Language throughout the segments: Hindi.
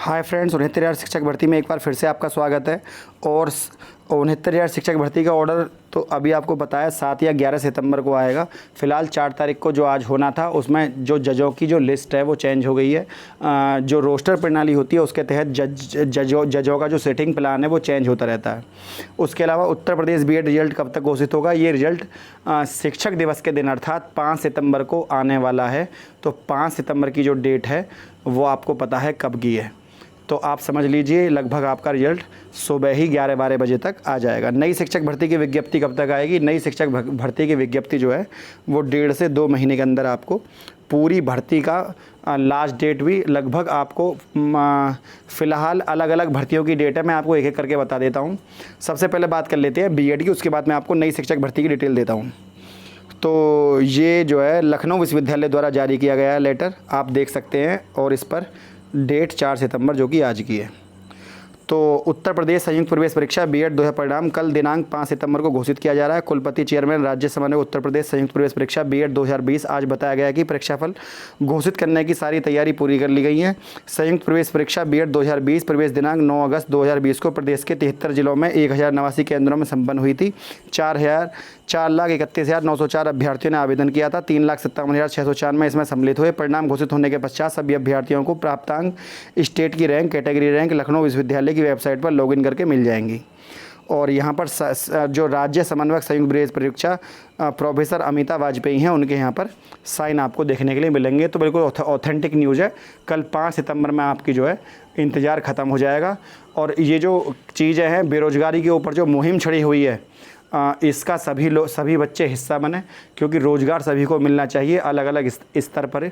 हाय फ्रेंड्स, 69,000 शिक्षक भर्ती में एक बार फिर से आपका स्वागत है। और 69,000 शिक्षक भर्ती का ऑर्डर तो अभी आपको बताया 7 या 11 सितंबर को आएगा। फ़िलहाल 4 तारीख को जो आज होना था उसमें जो जजों की जो लिस्ट है वो चेंज हो गई है। जो रोस्टर प्रणाली होती है उसके तहत जजों का जो सेटिंग प्लान है वो चेंज होता रहता है। उसके अलावा उत्तर प्रदेश बीएड रिजल्ट कब तक घोषित होगा, ये रिजल्ट शिक्षक दिवस के दिन अर्थात 5 सितंबर को आने वाला है। तो 5 सितंबर की जो डेट है वो आपको पता है कब की है, तो आप समझ लीजिए लगभग आपका रिजल्ट सुबह ही 11-12 बजे तक आ जाएगा। नई शिक्षक भर्ती की विज्ञप्ति कब तक आएगी? नई शिक्षक भर्ती की विज्ञप्ति जो है वो 1.5 से 2 महीने के अंदर आपको पूरी भर्ती का लास्ट डेट भी लगभग आपको फ़िलहाल अलग अलग भर्तियों की डेट है, मैं आपको एक एक करके बता देता हूँ। सबसे पहले बात कर लेते हैं बीएड की, उसके बाद मैं आपको नई शिक्षक भर्ती की डिटेल देता हूँ। तो ये जो है लखनऊ विश्वविद्यालय द्वारा जारी किया गया है लेटर, आप देख सकते हैं, और इस पर डेट 4 सितंबर जो कि आज की है। तो उत्तर प्रदेश संयुक्त प्रवेश परीक्षा बीएड 2000 परिणाम कल दिनांक 5 सितंबर को घोषित किया जा रहा है। कुलपति चेयरमैन राज्य समन्वय उत्तर प्रदेश संयुक्त प्रवेश परीक्षा बीएड 2020 आज बताया गया कि परीक्षाफल घोषित करने की सारी तैयारी पूरी कर ली गई है। संयुक्त प्रवेश परीक्षा बीएड 2020 प्रवेश दिनांक 9 अगस्त 2020 को प्रदेश के 73 जिलों में 1089 केंद्रों में संपन्न हुई थी। 4,31,904 अभ्यर्थियों ने आवेदन किया था। 3,57,604 में इसमें सम्मिलित हुए। परिणाम घोषित होने के पश्चात सभी अभ्यर्थियों को प्राप्तांक, स्टेट की रैंक, कैटेगरी रैंक लखनऊ विश्वविद्यालय की वेबसाइट पर लॉगिन करके मिल जाएंगी। और यहाँ पर जो राज्य समन्वयक संयुक्त प्रवेश परीक्षा प्रोफेसर अमिता वाजपेयी हैं, उनके यहाँ पर साइन आपको देखने के लिए मिलेंगे। तो बिल्कुल ऑथेंटिक न्यूज़ है। कल 5 सितंबर में आपकी जो है इंतज़ार ख़त्म हो जाएगा। और ये जो चीज़ें हैं, बेरोज़गारी के ऊपर जो मुहिम छड़ी हुई है, इसका सभी बच्चे हिस्सा बने, क्योंकि रोज़गार सभी को मिलना चाहिए अलग अलग स्तर पर।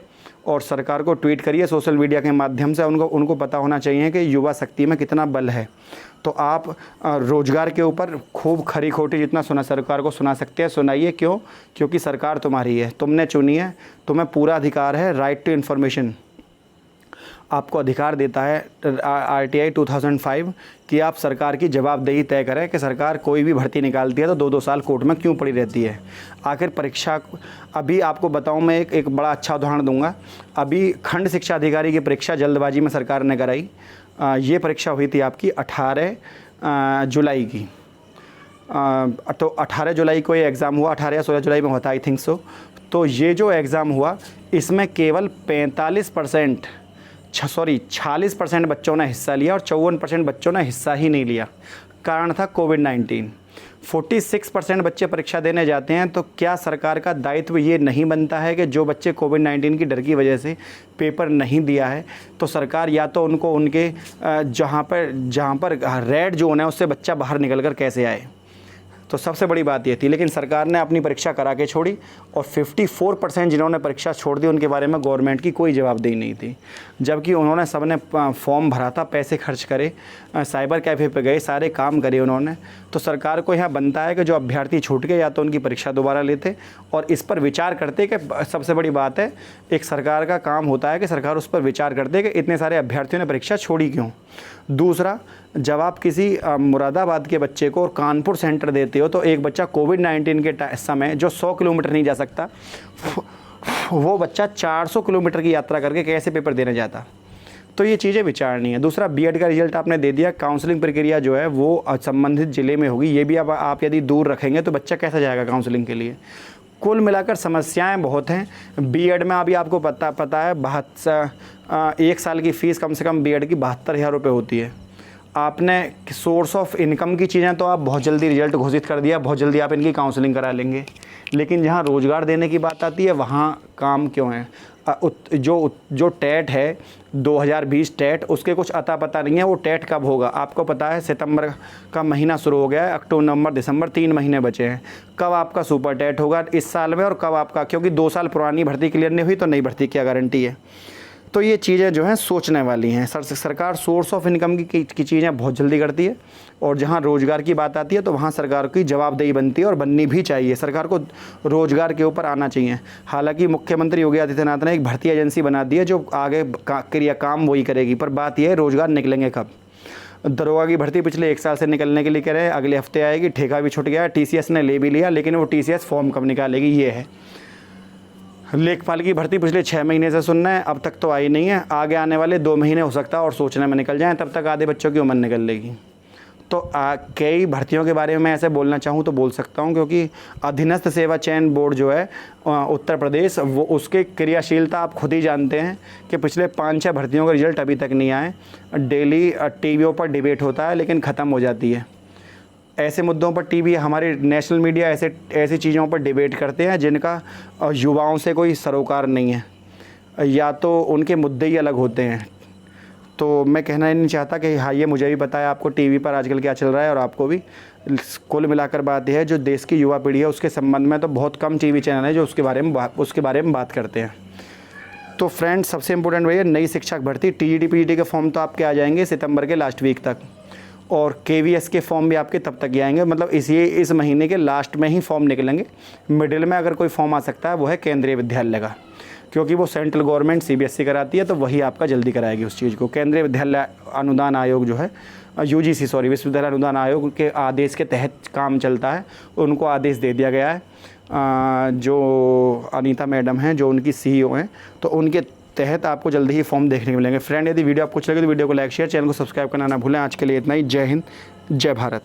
और सरकार को ट्वीट करिए सोशल मीडिया के माध्यम से, उनको पता होना चाहिए कि युवा शक्ति में कितना बल है। तो आप रोज़गार के ऊपर खूब खरी खोटी जितना सुना सरकार को सुना सकते हैं, सुनाइए। क्यों? क्योंकि सरकार तुम्हारी है, तुमने चुनी है, तुम्हें पूरा अधिकार है। राइट टू इन्फॉर्मेशन आपको अधिकार देता है RTI 2005 कि आप सरकार की जवाबदेही तय करें कि सरकार कोई भी भर्ती निकालती है तो 2-2 साल कोर्ट में क्यों पड़ी रहती है। आखिर परीक्षा, अभी आपको बताऊं, मैं एक बड़ा अच्छा उदाहरण दूंगा। अभी खंड शिक्षा अधिकारी की परीक्षा जल्दबाजी में सरकार ने कराई। ये परीक्षा हुई थी आपकी 18 जुलाई की। तो 18 जुलाई को ये एग्ज़ाम हुआ, 18 या 16 जुलाई में होता, आई थिंक सो। तो ये जो एग्ज़ाम हुआ इसमें केवल 46% बच्चों ने हिस्सा लिया और 54% बच्चों ने हिस्सा ही नहीं लिया। कारण था कोविड-19। 46% बच्चे परीक्षा देने जाते हैं, तो क्या सरकार का दायित्व ये नहीं बनता है कि जो बच्चे कोविड-19 की डर की वजह से पेपर नहीं दिया है, तो सरकार या तो उनको उनके जहाँ पर रेड जोन है उससे बच्चा बाहर निकल कर कैसे आए। तो सबसे बड़ी बात ये थी, लेकिन सरकार ने अपनी परीक्षा करा के छोड़ी। और 54% जिन्होंने परीक्षा छोड़ दी उनके बारे में गवर्नमेंट की कोई जवाबदेही नहीं थी, जबकि उन्होंने सबने फॉर्म भरा था, पैसे खर्च करे, साइबर कैफ़े पे गए, सारे काम करे उन्होंने। तो सरकार को यहाँ बनता है कि जो अभ्यर्थी छूट गए या तो उनकी परीक्षा दोबारा लेते और इस पर विचार करते। कि सबसे बड़ी बात है, एक सरकार का काम होता है कि सरकार उस पर विचार करते कि इतने सारे अभ्यर्थियों ने परीक्षा छोड़ी क्यों। दूसरा, जब आप किसी मुरादाबाद के बच्चे को और कानपुर सेंटर देते हो, तो एक बच्चा कोविड-19 के समय जो 100 किलोमीटर नहीं जा सकता, वो बच्चा 400 किलोमीटर की यात्रा करके कैसे पेपर देने जाता। तो ये चीज़ें विचारनी है। दूसरा, बीएड का रिजल्ट आपने दे दिया, काउंसलिंग प्रक्रिया जो है वो संबंधित ज़िले में होगी। ये भी आप यदि दूर रखेंगे तो बच्चा कैसे जाएगा काउंसलिंग के लिए। कुल मिलाकर समस्याएं बहुत हैं बीएड में। अभी आपको पता है 1 साल की फ़ीस कम से कम बीएड की 72,000 रुपये होती है। आपने सोर्स ऑफ इनकम की चीज़ें तो आप बहुत जल्दी रिजल्ट घोषित कर दिया, बहुत जल्दी आप इनकी काउंसलिंग करा लेंगे, लेकिन जहाँ रोज़गार देने की बात आती है वहाँ काम क्यों है। जो टेट है 2020 टेट, उसके कुछ अता पता नहीं है। वो टेट कब होगा आपको पता है? सितंबर का महीना शुरू हो गया है, अक्टूबर, नवंबर, दिसंबर 3 महीने बचे हैं। कब आपका सुपर टेट होगा इस साल में, और कब आपका, क्योंकि 2 साल पुरानी भर्ती क्लियर नहीं हुई तो नई भर्ती क्या गारंटी है। तो ये चीज़ें जो हैं सोचने वाली हैं। सरकार सोर्स ऑफ इनकम की चीज़ें बहुत जल्दी करती है, और जहाँ रोज़गार की बात आती है तो वहाँ सरकार की जवाबदेही बनती है और बननी भी चाहिए। सरकार को रोज़गार के ऊपर आना चाहिए। हालांकि मुख्यमंत्री योगी आदित्यनाथ ने एक भर्ती एजेंसी बना दी है जो आगे काम वही करेगी, पर बात यह है रोज़गार निकलेंगे कब। दरोगा की भर्ती पिछले 1 साल से निकलने के लिए कह रहे हैं, अगले हफ्ते आएगी। ठेका भी छूट गया, TCS ने ले भी लिया, लेकिन वो TCS फॉर्म कब निकालेगी, ये है। लेखपाल की भर्ती पिछले 6 महीने से सुन रहे हैं, अब तक तो आई नहीं है। आगे आने वाले 2 महीने हो सकता है और सोचने में निकल जाएं, तब तक आधे बच्चों की उम्र निकल लेगी। तो कई भर्तियों के बारे में मैं ऐसे बोलना चाहूँ तो बोल सकता हूँ, क्योंकि अधीनस्थ सेवा चयन बोर्ड जो है उत्तर प्रदेश, वो उसके क्रियाशीलता आप खुद ही जानते हैं कि पिछले 5-6 भर्तियों का रिजल्ट अभी तक नहीं आए। डेली टीवियों पर डिबेट होता है लेकिन ख़त्म हो जाती है। ऐसे मुद्दों पर टीवी, हमारे नेशनल मीडिया ऐसी चीज़ों पर डिबेट करते हैं जिनका युवाओं से कोई सरोकार नहीं है, या तो उनके मुद्दे ही अलग होते हैं। तो मैं कहना ही नहीं चाहता कि हाँ ये मुझे भी पता है आपको टीवी पर आजकल क्या चल रहा है और आपको भी। कुल मिलाकर बात यह है, जो देश की युवा पीढ़ी है उसके संबंध में तो बहुत कम टीवी चैनल है जो उसके बारे में बात करते हैं। तो फ्रेंड्स, सबसे इम्पोर्टेंट वही है, नई शिक्षक भर्ती टीजीटी पीजीटी के फॉर्म तो आपके आ जाएंगे सितंबर के लास्ट वीक तक, और केवीएस के फॉर्म भी आपके तब तक ही आएंगे। मतलब इस महीने के लास्ट में ही फॉर्म निकलेंगे। मिडिल में अगर कोई फॉर्म आ सकता है वो है केंद्रीय विद्यालय का, क्योंकि वो सेंट्रल गवर्नमेंट सीबीएसई कराती है, तो वही आपका जल्दी कराएगी उस चीज़ को। केंद्रीय विद्यालय अनुदान आयोग जो है, यूजीसी सॉरी, विश्वविद्यालय अनुदान आयोग के आदेश के तहत काम चलता है। उनको आदेश दे दिया गया है, जो अनीता मैडम हैं जो उनकी सीईओ हैं, तो उनके तहत आपको जल्दी ही फॉर्म देखने को मिलेंगे। फ्रेंड, यदि वीडियो आपको अच्छी लगे तो वीडियो को लाइक शेयर, चैनल को सब्सक्राइब करना ना भूलें। आज के लिए इतना ही। जय हिंद, जय भारत।